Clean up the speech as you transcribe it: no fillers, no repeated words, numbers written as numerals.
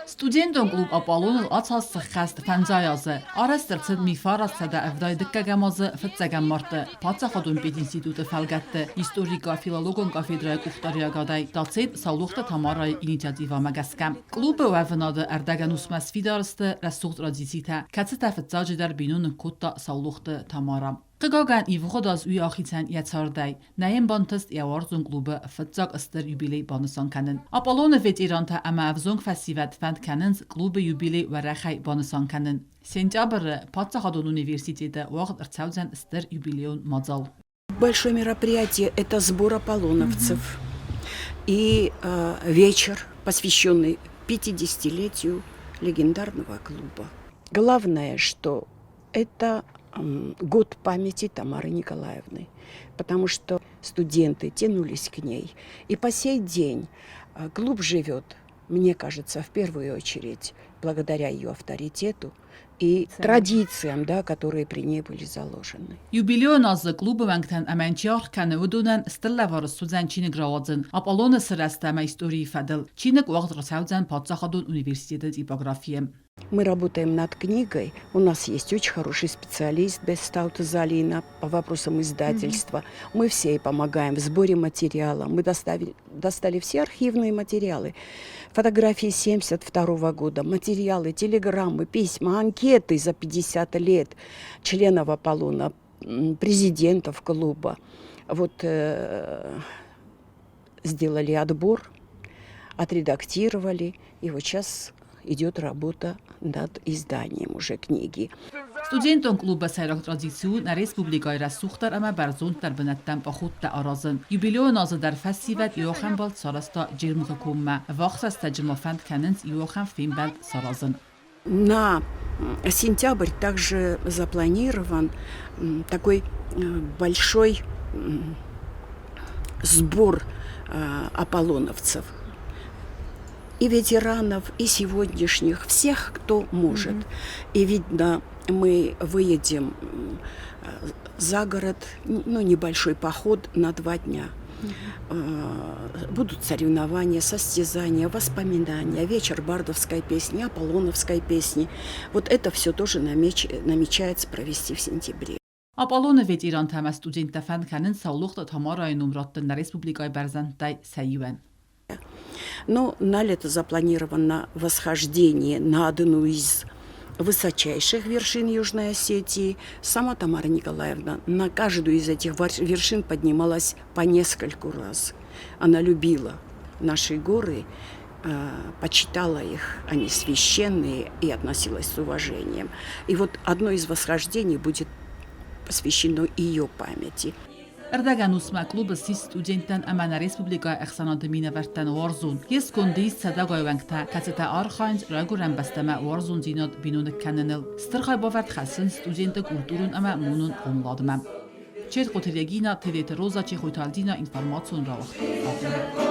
Studentun klub Apollon atsas xast fanzayazı. Araştırçın mifaras sada evday dikkagamazı fıtsagammartı. Patsa xadun ped institutu felgattı. Historika filologon kafedraya kuxtariya gaday. Datset sağlıqta tamaray inisiativa magaskam. Klubu evnadı erdagan usmas fidarstı rasuq tradisita. Katsita fıtzacı der binun kutta sağlıqta tamaram. Qıqagan ivğodaz uy axitən yatsarday. Nəyən bantist yawarzun klubu fıtzaq ıstır jubiley banısan kanın. Apollon veteranta ama avzong festivat fand kanınz klubu jubiley və rəxay banısan kanın. Сентябрь Патсахадон университета вaqt ирцаузан ыстыр юбилеон мадзал. Большое мероприятие – это сбор аполлоновцев и вечер, посвященный 50-летию легендарного клуба. Главное, что это год памяти Тамары Николаевны, потому что студенты тянулись к ней. И по сей день клуб живет, мне кажется, в первую очередь благодаря ее авторитету и традициям, да, которые при ней были заложены. Юбилеон azı klubu vəngtən əmənçiyar kəni udunan stilla var suzan Çinik ravadzın. Apollon sırastama истории фадил. Çinik вaqt рсаузан Патсахадон университета типографием. Мы работаем над книгой. У нас есть очень хороший специалист Бестаута Залина по вопросам издательства. Мы все ей помогаем в сборе материала. Мы достали все архивные материалы. Фотографии 1972 года, материалы, телеграммы, письма, анкеты за 50 лет членов Аполлона, президентов клуба. Вот сделали отбор, отредактировали, и вот сейчас идет работа над изданием уже книги. Studentun klubu sayrak tradisiyon na respublikay rasuxtar ama barzontar benattan pa xutta arazın. Jubileon azı der festival Joachim bald sarasta jirmuka kumma. Вахсаста джимофанд каненс Joachim Фимбальд саразын. На сентябрь также запланирован такой большой сбор аполлоновцев. И ветеранов, и сегодняшних, всех, кто может. И видно, мы выедем за город, ну, небольшой поход на 2 дня. Будут соревнования, состязания, воспоминания, вечер бардовской песни, аполлоновской песни. Вот это все тоже намечается провести в сентябре. Apollon veteran təmə studentə fənd kənin sağlıqda tamarayı numratdın respublikay bərzəntday səyüvən. Но на лето запланировано восхождение на одну из высочайших вершин Южной Осетии. Сама Тамара Николаевна на каждую из этих вершин поднималась по нескольку раз. Она любила наши горы, почитала их, они священные, и относилась с уважением. И вот одно из восхождений будет посвящено ее памяти. Erdogan usma klubu sis studentən əmənə respublika əxsanadı minəvərtdən varzun. Yes kondis sədəqay vəngtə kətətə arxaync rəqurən bəstəmə varzun zinad binunə kənənil. Stırxay bavərt xəsin studentə kulturun əmə munun qomladıməm. Çet qotilegina TVT Roza Çexoytaldina informasyon ravaxtı.